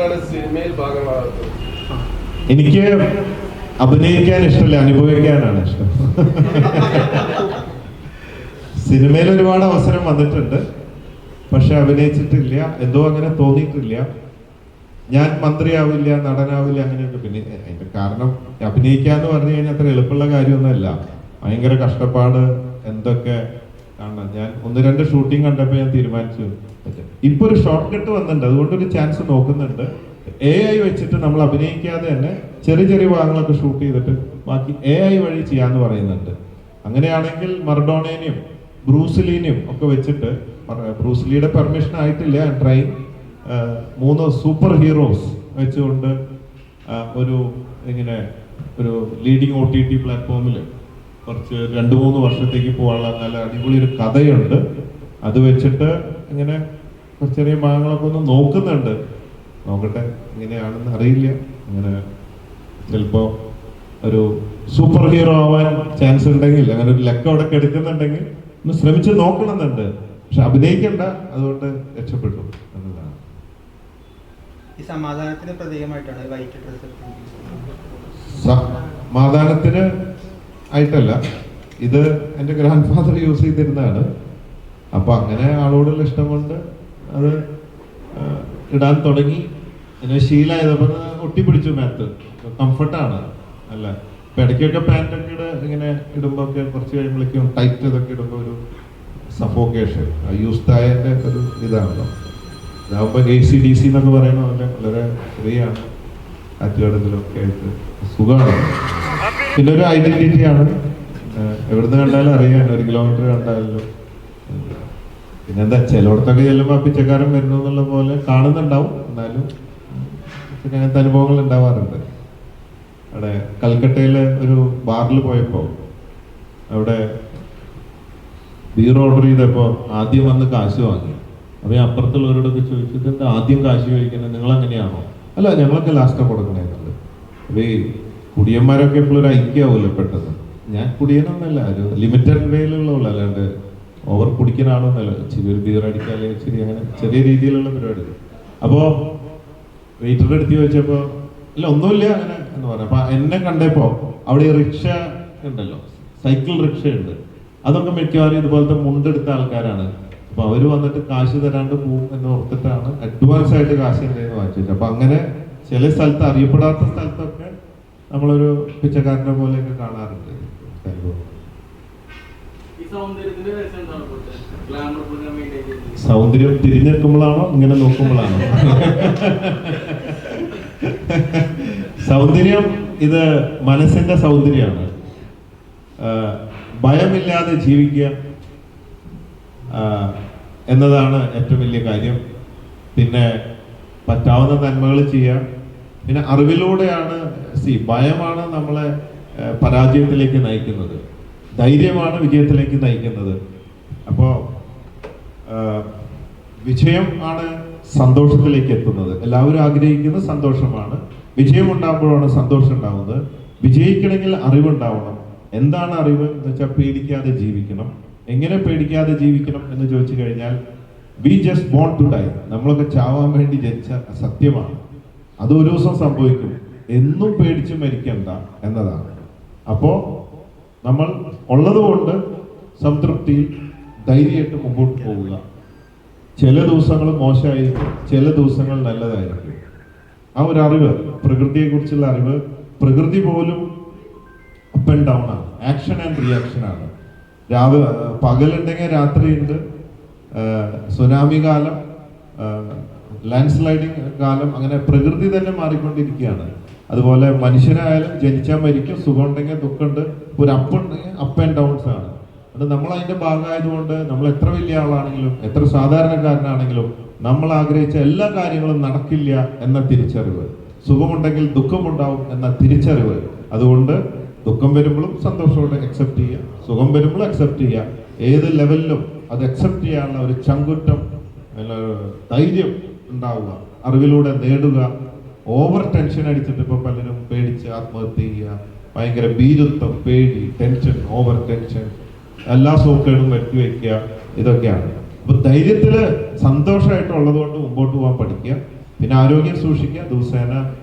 എന്തുകൊണ്ടാണ് സിനിമയിൽ ഭാഗമാകുന്നത്? എനിക്ക് അഭിനയിക്കാൻ ഇഷ്ടമല്ല, അനുഭവിക്കാനാണ് ഇഷ്ടം. സിനിമയിൽ ഒരുപാട് അവസരം വന്നിട്ടുണ്ട്, പക്ഷെ അഭിനയിച്ചിട്ടില്ല. എന്തോ അങ്ങനെ തോന്നിയിട്ടില്ല. ഞാൻ മന്ത്രിയാവില്ല, നടനാവില്ല, അങ്ങനെയൊക്കെ. പിന്നെ അതിന്റെ കാരണം അഭിനയിക്കാന്ന് പറഞ്ഞു കഴിഞ്ഞാൽ അത്ര എളുപ്പമുള്ള കാര്യമൊന്നുമല്ല. ഭയങ്കര കഷ്ടപ്പാട് എന്തൊക്കെ കാണാം. ഞാൻ 1-2 ഷൂട്ടിംഗ് കണ്ടപ്പോൾ ഞാൻ തീരുമാനിച്ചു ഇപ്പൊ ഒരു ഷോർട്ട് കട്ട് വന്നിട്ടുണ്ട്, അതുകൊണ്ടൊരു ചാൻസ് നോക്കുന്നുണ്ട്. AI വെച്ചിട്ട് നമ്മൾ അഭിനയിക്കാതെ തന്നെ ചെറിയ ചെറിയ ഭാഗങ്ങളൊക്കെ ഷൂട്ട് ചെയ്തിട്ട് ബാക്കി AI വഴി ചെയ്യാന്ന് പറയുന്നുണ്ട്. അങ്ങനെയാണെങ്കിൽ മർഡോണേനെയും ബ്രൂസ്ലീനെയും ഒക്കെ വെച്ചിട്ട്, ബ്രൂസ്ലിയുടെ പെർമിഷൻ ആയിട്ടില്ല, ട്രെയിൻ 3 സൂപ്പർ ഹീറോസ് വെച്ചുകൊണ്ട് ഒരു ഇങ്ങനെ ഒരു ലീഡിങ് OTT പ്ലാറ്റ്ഫോമിൽ കുറച്ച് 2-3 വർഷത്തേക്ക് പോകാനുള്ള നല്ല അടിപൊളി ഒരു കഥയുണ്ട്. അത് വെച്ചിട്ട് ഇങ്ങനെ ചെറിയ ഭാഗങ്ങളൊക്കെ ഒന്ന് നോക്കുന്നുണ്ട്. നോക്കട്ടെ, ഇങ്ങനെയാണെന്ന് അറിയില്ല. അങ്ങനെ ചിലപ്പോ ഒരു സൂപ്പർ ഹീറോ ആവാൻ ചാൻസ് ഉണ്ടെങ്കിൽ, അങ്ങനെ ഒരു ലക്കം അവിടെ എടുക്കുന്നുണ്ടെങ്കിൽ ഒന്ന് ശ്രമിച്ച് നോക്കണമെന്നുണ്ട്. പക്ഷെ അഭിനയിക്കണ്ട, അതുകൊണ്ട് രക്ഷപ്പെട്ടു എന്നതാണ്. ഈ സമാധാനത്തിന് പ്രതീകമായിട്ടാണ് വൈറ്റ് ഡ്രസ്. സമാധാനത്തിന് ആയിട്ടല്ല, ഇത് എൻ്റെ ഗ്രാൻഡ് ഫാദർ യൂസ് ചെയ്തിരുന്നതാണ്. അപ്പൊ അങ്ങനെ ആളോടുള്ള ഇഷ്ടം കൊണ്ട് അത് ഇടാൻ തുടങ്ങി. പിന്നെ ശീലമായതപ്പോൾ ഒട്ടിപ്പിടിച്ചു. മാത്ത് കംഫർട്ടാണ് അല്ല. ഇപ്പൊ ഇടയ്ക്കൊക്കെ പാൻറ്റൊക്കെ ഇങ്ങനെ ഇടുമ്പോ ഒക്കെ കുറച്ച് കഴിയുമ്പോഴേക്കും ടൈറ്റ് ഇതൊക്കെ ഇടുമ്പോൾ ഒരു സഫോക്കേഷൻ, യൂസ്തായന്റെ ഒരു ഇതാണല്ലോ. ഇതാകുമ്പോ ACDC എന്നൊക്കെ പറയുന്ന പോലെ വളരെ ഫ്രീയാണ്. കാറ്റുകടത്തിലൊക്കെ ആയിട്ട് സുഖമാണ്. പിന്നെ ഒരു ഐഡന്റിറ്റിയാണ്. എവിടുന്ന് കണ്ടാലും അറിയാൻ, 1 കിലോമീറ്റർ കണ്ടാലും. പിന്നെന്താ, ചിലയിടത്തൊക്കെ ചെല്ലുമ്പോൾ പിച്ചക്കാരൻ വരുന്നു എന്നുള്ള പോലെ കാണുന്നുണ്ടാവും. എന്നാലും അങ്ങനത്തെ അനുഭവങ്ങൾ ഉണ്ടാവാറുണ്ട്. അവിടെ കൽക്കട്ടയിലെ ഒരു ബാറിൽ പോയപ്പോൾ അവിടെ ബീർ ഓർഡർ ചെയ്തപ്പോൾ ആദ്യം വന്ന് കാശ് വാങ്ങി. അപ്പൊ ഈ അപ്പുറത്തുള്ളവരോടൊക്കെ ചോദിച്ചിട്ട് എന്താ ആദ്യം കാശ് ചോദിക്കുന്നത്, നിങ്ങൾ അങ്ങനെയാണോ? അല്ല, ഞങ്ങളൊക്കെ ലാസ്റ്റ് കൊടുക്കണേന്നുള്ളത്. അപ്പൊ ഈ കുടിയന്മാരൊക്കെ എപ്പോഴും ഒരു ഐക്യാവൂല്ലോ പെട്ടെന്ന്. ഞാൻ കുടിയനൊന്നല്ല, ഒരു ലിമിറ്റഡ് വേയിലുള്ള, അല്ലാണ്ട് ഓവർ കുടിക്കാനാണോന്നല്ല. ഇച്ചിരി ഒരു ബീർ അടിക്കാല്ലേ, ഇച്ചിരി അങ്ങനെ ചെറിയ രീതിയിലുള്ള പരിപാടി. അപ്പോ വെയിറ്ററുടെ അടുത്ത് ചോദിച്ചപ്പോ ഇല്ല ഒന്നുമില്ല അങ്ങനെ എന്ന് പറഞ്ഞു. അപ്പൊ എന്നെ കണ്ടപ്പോ അവിടെ റിക്ഷ ഉണ്ടല്ലോ, സൈക്കിൾ റിക്ഷ ഉണ്ട്. അതൊക്കെ മിക്കവാറും ഇതുപോലത്തെ മുണ്ടെടുത്ത ആൾക്കാരാണ്. അപ്പൊ അവര് വന്നിട്ട് കാശ് തരാണ്ട് പോകും എന്ന് ഓർത്തിട്ടാണ് അഡ്വാൻസ് ആയിട്ട് കാശ് എൻ്റെ വാങ്ങിച്ചത്. അപ്പൊ അങ്ങനെ ചില സ്ഥലത്ത്, അറിയപ്പെടാത്ത സ്ഥലത്തൊക്കെ നമ്മളൊരു പിച്ചക്കാരനെ പോലെയൊക്കെ കാണാറുണ്ട്. സൗന്ദര്യം തിരിഞ്ഞെടുക്കുമ്പോഴാണോ ഇങ്ങനെ നോക്കുമ്പോഴാണോ? സൗന്ദര്യം ഇത് മനസ്സിന്റെ സൗന്ദര്യമാണ്. ഭയമില്ലാതെ ജീവിക്കുക എന്നതാണ് ഏറ്റവും വലിയ കാര്യം. പിന്നെ പറ്റാവുന്ന നന്മകൾ ചെയ്യുക. പിന്നെ അറിവിലൂടെയാണ്, ഭയമാണ് നമ്മളെ പരാജയത്തിലേക്ക് നയിക്കുന്നത്, ധൈര്യമാണ് വിജയത്തിലേക്ക് നയിക്കുന്നത്. അപ്പോൾ വിജയം ആണ് സന്തോഷത്തിലേക്ക് എത്തുന്നത്. എല്ലാവരും ആഗ്രഹിക്കുന്ന സന്തോഷമാണ്. വിജയം ഉണ്ടാകുമ്പോഴാണ് സന്തോഷം ഉണ്ടാവുന്നത്. വിജയിക്കണമെങ്കിൽ അറിവുണ്ടാവണം. എന്താണ് അറിവ് എന്ന് വെച്ചാൽ പേടിക്കാതെ ജീവിക്കണം. എങ്ങനെ പേടിക്കാതെ ജീവിക്കണം എന്ന് ചോദിച്ചു കഴിഞ്ഞാൽ, we just born to die. നമ്മളൊക്കെ ചാവാൻ വേണ്ടി ജനിച്ച സത്യമാണ്. അത് ഒരു ദിവസം സംഭവിക്കും. എന്നും പേടിച്ച് മരിക്കണ്ട എന്നതാണ്. അപ്പോ നമ്മൾ ഉള്ളതുകൊണ്ട് സംതൃപ്തിയിൽ ധൈര്യമായിട്ട് മുമ്പോട്ട് പോവുക. ചില ദിവസങ്ങൾ മോശമായിരിക്കും, ചില ദിവസങ്ങൾ നല്ലതായിരിക്കും. ആ ഒരു അറിവ്, പ്രകൃതിയെ കുറിച്ചുള്ള അറിവ്, പ്രകൃതി പോലും അപ്പ് ആൻഡ് ഡൗൺ ആണ്, ആക്ഷൻ ആൻഡ് റിയാക്ഷൻ ആണ്. പകലുണ്ടെങ്കിൽ രാത്രിയുണ്ട്, സുനാമി കാലം, ലാൻഡ് സ്ലൈഡിങ് കാലം, അങ്ങനെ പ്രകൃതി തന്നെ മാറിക്കൊണ്ടിരിക്കുകയാണ്. അതുപോലെ മനുഷ്യനായാലും ജനിച്ചാൽ മരിക്കും, സുഖം ഉണ്ടെങ്കിൽ ദുഃഖമുണ്ട്, ഒരു അപ്പ് ഉണ്ടെങ്കിൽ അപ്പ് ആൻഡ് ഡൗൺസ് ആണ്. അത് നമ്മൾ അതിന്റെ ഭാഗമായതുകൊണ്ട് നമ്മൾ എത്ര വലിയ ആളാണെങ്കിലും എത്ര സാധാരണക്കാരനാണെങ്കിലും നമ്മൾ ആഗ്രഹിച്ച എല്ലാ കാര്യങ്ങളും നടക്കില്ല എന്ന തിരിച്ചറിവ്, സുഖമുണ്ടെങ്കിൽ ദുഃഖമുണ്ടാവും എന്ന തിരിച്ചറിവ്. അതുകൊണ്ട് ദുഃഖം വരുമ്പോഴും സന്തോഷത്തോടെ അക്സെപ്റ്റ് ചെയ്യുക, സുഖം വരുമ്പോഴും അക്സെപ്റ്റ് ചെയ്യുക. ഏത് ലെവലിലും അത് അക്സെപ്റ്റ് ചെയ്യാനുള്ള ഒരു ചങ്കുറ്റം, ധൈര്യം ഉണ്ടാവുക, അറിവിലൂടെ നേടുക. ഓവർ ടെൻഷൻ അടിച്ചിട്ട് ഇപ്പൊ പലരും പേടിച്ച് ആത്മഹത്യ ചെയ്യുക, ഭയങ്കര ഭീരുത്വം, പേടി, ടെൻഷൻ, ഓവർ ടെൻഷൻ, എല്ലാ സോക്കേടും വരുത്തി വയ്ക്കുക, ഇതൊക്കെയാണ്. അപ്പൊ ധൈര്യത്തില് സന്തോഷമായിട്ടുള്ളത് കൊണ്ട് മുമ്പോട്ട് പോകാൻ പഠിക്കുക. പിന്നെ ആരോഗ്യം സൂക്ഷിക്കുക, ദിവസേന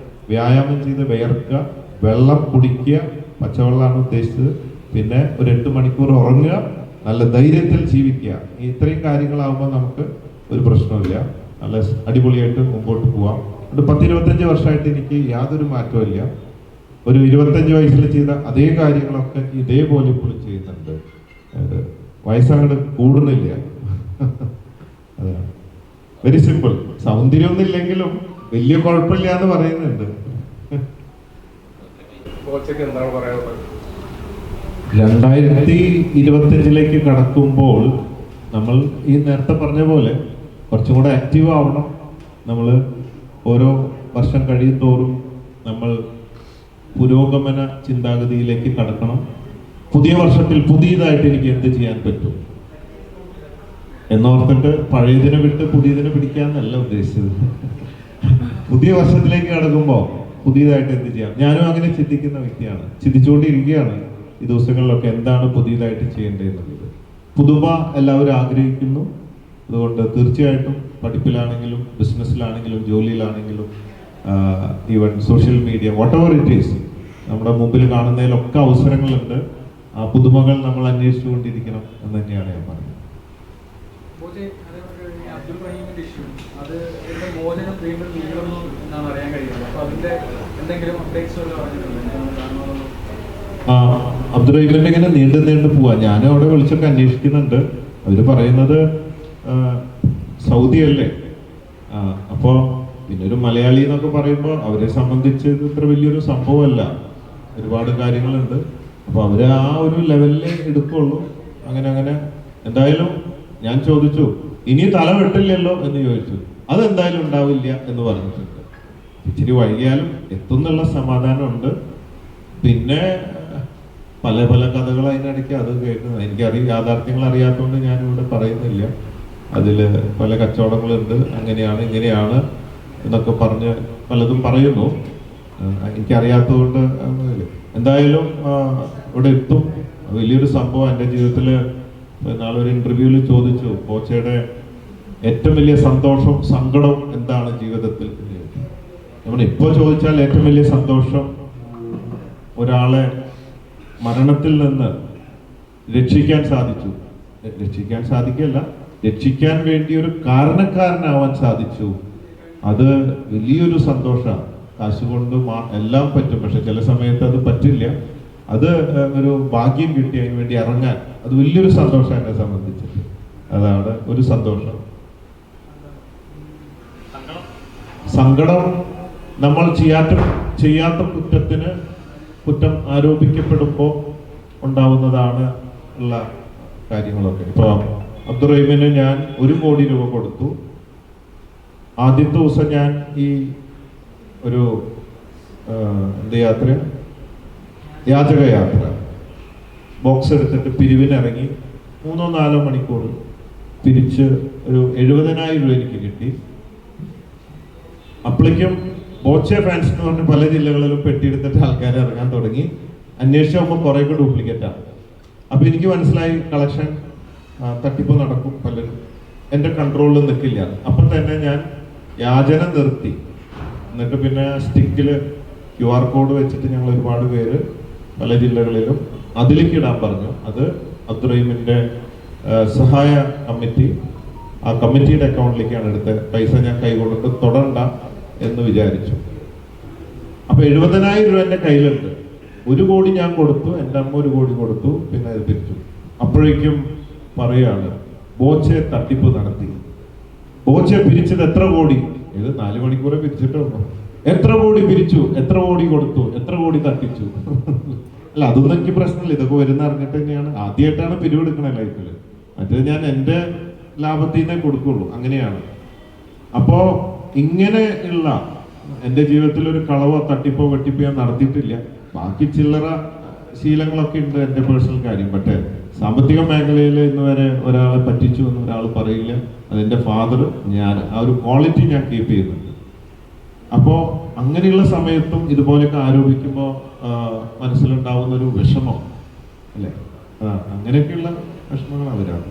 വ്യായാമം ചെയ്ത് വിയർക്കുക, വെള്ളം കുടിക്കുക, പച്ചവെള്ളമാണ് ഉദ്ദേശിച്ചത്, പിന്നെ ഒരു 8 മണിക്കൂർ ഉറങ്ങുക, നല്ല ധൈര്യത്തിൽ ജീവിക്കുക. ഇത്രയും കാര്യങ്ങളാകുമ്പോൾ നമുക്ക് ഒരു പ്രശ്നമില്ല, നല്ല അടിപൊളിയായിട്ട് മുമ്പോട്ട് പോവാം. ഒരു 10-25 വർഷമായിട്ട് എനിക്ക് യാതൊരു മാറ്റവും ഇല്ല. ഒരു 25 വയസ്സിൽ ചെയ്ത അതേ കാര്യങ്ങളൊക്കെ ഇതേപോലെ ഇപ്പോഴും ചെയ്യുന്നുണ്ട്. വയസ്സങ്ങോട്ട് കൂടുന്നില്ല. അതാണ് വെരി സിമ്പിൾ. സൗന്ദര്യമൊന്നും ഇല്ലെങ്കിലും വലിയ കുഴപ്പമില്ല എന്ന് പറയുന്നുണ്ട്. ബോച്ചയ്ക്ക് എന്താണ് പറയാനുള്ളത്? 2025 കടക്കുമ്പോൾ നമ്മൾ ഈ നേരത്തെ പറഞ്ഞ പോലെ കുറച്ചും കൂടെ ആക്റ്റീവ് ആവണം. നമ്മൾ ഓരോ വർഷം കഴിയുന്തോറും നമ്മൾ പുരോഗമന ചിന്താഗതിയിലേക്ക് കടക്കണം. പുതിയ വർഷത്തിൽ പുതിയതായിട്ട് എനിക്ക് എന്ത് ചെയ്യാൻ പറ്റും എന്നോർത്തിട്ട് പഴയതിനെ വിട്ട് പുതിയതിനെ പിടിക്കാന്നല്ല ഉദ്ദേശിച്ചത്. പുതിയ വർഷത്തിലേക്ക് കടക്കുമ്പോൾ പുതിയതായിട്ട് എന്ത് ചെയ്യാം. ഞാനും അങ്ങനെ ചിന്തിക്കുന്ന വ്യക്തിയാണ്, ചിന്തിച്ചുകൊണ്ടിരിക്കുകയാണ് ഈ ദിവസങ്ങളിലൊക്കെ എന്താണ് പുതിയതായിട്ട് ചെയ്യേണ്ടതെന്നുള്ളത്. പുതുമ എല്ലാവരും ആഗ്രഹിക്കുന്നു. അതുകൊണ്ട് തീർച്ചയായിട്ടും പഠിപ്പിലാണെങ്കിലും ബിസിനസ്സിലാണെങ്കിലും ജോലിയിലാണെങ്കിലും even social media whatever it is, നമ്മുടെ മുമ്പിൽ കാണുന്നതിലൊക്കെ അവസരങ്ങളുണ്ട്. ആ പുതുമകൾ നമ്മൾ അന്വേഷിച്ചുകൊണ്ടിരിക്കണം എന്ന് തന്നെയാണ് ഞാൻ പറയുന്നത്. അബ്ദുൾ റഹീമിന്റെ ഇഷ്യൂ അത് മോചനം വീണ്ടും നീളുന്നു എന്നാണ് അറിയാൻ കഴിയുന്നത്. അപ്പൊ അതിന്റെ എന്തെങ്കിലും അപ്ഡേറ്റ്സ് പറഞ്ഞിട്ടുണ്ടോ? അബ്ദുൾ റഹീമിന്റെ ഇങ്ങനെ നീണ്ടു പോവാ. ഞാൻ അവിടെ വിളിച്ചൊക്കെ അന്വേഷിക്കുന്നുണ്ട്. അവര് പറയുന്നത് സൗദി അല്ലേ, അപ്പോൾ പിന്നെ ഒരു മലയാളി എന്നൊക്കെ പറയുമ്പോൾ അവരെ സംബന്ധിച്ച് ഇത്ര വലിയൊരു സംഭവമല്ല, ഒരുപാട് കാര്യങ്ങളുണ്ട്. അപ്പോൾ അവര് ആ ഒരു ലെവലിൽ എടുക്കുള്ളൂ. അങ്ങനെ എന്തായാലും ഞാൻ ചോദിച്ചു, ഇനി തല വെട്ടില്ലല്ലോ എന്ന് ചോദിച്ചു. അതെന്തായാലും ഉണ്ടാവില്ല എന്ന് പറഞ്ഞിട്ടുണ്ട്. ഇച്ചിരി വൈകിയാലും എത്തുന്നുള്ള സമാധാനമുണ്ട്. പിന്നെ പല കഥകൾ അതിനിടയ്ക്ക് അത് കേൾക്കുന്നത് യാഥാർത്ഥ്യങ്ങൾ അറിയാത്തതുകൊണ്ട് ഞാനിവിടെ പറയുന്നില്ല. അതിൽ പല കച്ചവടങ്ങളുണ്ട്, അങ്ങനെയാണ് ഇങ്ങനെയാണ് എന്നൊക്കെ പറഞ്ഞ് പലതും പറയുന്നു. എനിക്കറിയാത്തതുകൊണ്ട് എന്തായാലും ഇവിടെ എത്തും. വലിയൊരു സംഭവം എൻ്റെ ജീവിതത്തിൽ. നാളൊരു ഇന്റർവ്യൂവിൽ ചോദിച്ചു, ബോച്ചയുടെ ഏറ്റവും വലിയ സന്തോഷം സങ്കടം എന്താണ് ജീവിതത്തിൽ? നമ്മൾ ഇപ്പോൾ ചോദിച്ചാൽ ഏറ്റവും വലിയ സന്തോഷം ഒരാളെ മരണത്തിൽ നിന്ന് രക്ഷിക്കാൻ സാധിച്ചു. രക്ഷിക്കാൻ സാധിക്കല്ല, രക്ഷിക്കാൻ വേണ്ടി ഒരു കാരണക്കാരനാവാൻ സാധിച്ചു. അത് വലിയൊരു സന്തോഷമാണ്. കാശുകൊണ്ട് എല്ലാം പറ്റും, പക്ഷെ ചില സമയത്ത് അത് പറ്റില്ല. അത് ഒരു ഭാഗ്യം കിട്ടി അതിന് വേണ്ടി ഇറങ്ങാൻ, അത് വലിയൊരു സന്തോഷം എന്നെ സംബന്ധിച്ചിട്ട്. അതാണ് ഒരു സന്തോഷം. സങ്കടം നമ്മൾ ചെയ്യാത്ത കുറ്റം ആരോപിക്കപ്പെടുമ്പോൾ ഉണ്ടാവുന്നതാണ് ഉള്ള കാര്യങ്ങളൊക്കെ. ഇപ്പോൾ അബ്ദുൾ റഹീമിന് ഞാൻ 1 കോടി രൂപ കൊടുത്തു. ആദ്യത്തെ ദിവസം ഞാൻ ഈ ഒരു യാചക ബോക്സ് എടുത്തിട്ട് പിരിവിനിറങ്ങി 3-4 മണിക്കൂർ പിരിച്ച് ഒരു 70,000 രൂപ എനിക്ക് കിട്ടി. അപ്പോഴേക്കും ബോച്ചെ ഫാൻസ് എന്ന് പറഞ്ഞ് പല ജില്ലകളിലും പെട്ടിയെടുത്തിട്ട് ആൾക്കാർ ഇറങ്ങാൻ തുടങ്ങി. അന്വേഷിച്ച് പോകുമ്പോൾ കുറേയൊക്കെ ഡ്യൂപ്ലിക്കേറ്റാണ്. അപ്പൊ എനിക്ക് മനസ്സിലായി കളക്ഷൻ തട്ടിപ്പ് നടക്കും, പലരും എൻ്റെ കൺട്രോളിൽ നിൽക്കില്ല. അപ്പം തന്നെ ഞാൻ യാചന നിർത്തി. എന്നിട്ട് പിന്നെ സ്റ്റിക്കിൽ QR കോഡ് വെച്ചിട്ട് ഞങ്ങൾ ഒരുപാട് പേര് പല ജില്ലകളിലും അതിലേക്ക് ഇടാൻ പറഞ്ഞു. അത് അബ്ദുൾ റഹീമിന്റെ സഹായ കമ്മിറ്റി, ആ കമ്മിറ്റിയുടെ അക്കൗണ്ടിലേക്കാണ് എടുത്തത്. പൈസ ഞാൻ കൈകൊണ്ടിട്ട് തൊടണ്ട എന്ന് വിചാരിച്ചു. അപ്പൊ 70,000 രൂപ എൻ്റെ കയ്യിലുണ്ട്. 1 കോടി ഞാൻ കൊടുത്തു, എൻ്റെ അമ്മ 1 കോടി കൊടുത്തു, പിന്നെ അത് പിരിച്ചു. അപ്പോഴേക്കും പറയാണ്, ബോച്ചെ തട്ടിപ്പ് നടത്തി. ബോച്ചെ പിരിച്ചത് എത്ര കോടി? ഇത് 4 മണിക്കൂറെ പിരിച്ചിട്ടുള്ളൂ. എത്ര കോടി പിരിച്ചു, എത്ര കോടി കൊടുത്തു, എത്ര കോടി തട്ടിച്ചു? അല്ല, അതൊന്നും എനിക്ക് പ്രശ്നമില്ല. ഇതൊക്കെ വരുന്ന അറിഞ്ഞിട്ട് തന്നെയാണ്. ആദ്യമായിട്ടാണ് പിരിവെടുക്കണേ ലൈഫിൽ. മറ്റേത് ഞാൻ എൻ്റെ ലാഭത്തിൽ നിന്നേ കൊടുക്കുള്ളൂ. അങ്ങനെയാണ്. അപ്പോ ഇങ്ങനെ ഉള്ള എൻ്റെ ജീവിതത്തിൽ ഒരു കളവോ തട്ടിപ്പോ വെട്ടിപ്പോ ഞാൻ നടത്തിയിട്ടില്ല. ബാക്കി ചില്ലറ ശീലങ്ങളൊക്കെ ഉണ്ട് എൻ്റെ പേഴ്സണൽ കാര്യം. പക്ഷേ സാമ്പത്തിക മേഖലയിൽ ഇന്ന് വരെ ഒരാളെ പറ്റിച്ചു എന്ന് ഒരാൾ പറയില്ല. അതെൻ്റെ ഫാദർ, ഞാൻ ആ ഒരു ക്വാളിറ്റി ഞാൻ കീപ്പ് ചെയ്യുന്നുണ്ട്. അപ്പോൾ അങ്ങനെയുള്ള സമയത്തും ഇതുപോലെയൊക്കെ ആരോപിക്കുമ്പോൾ മനസ്സിലുണ്ടാവുന്ന ഒരു വിഷമം അല്ലേ, അങ്ങനെയൊക്കെയുള്ള വിഷമങ്ങൾ അവരാണ്.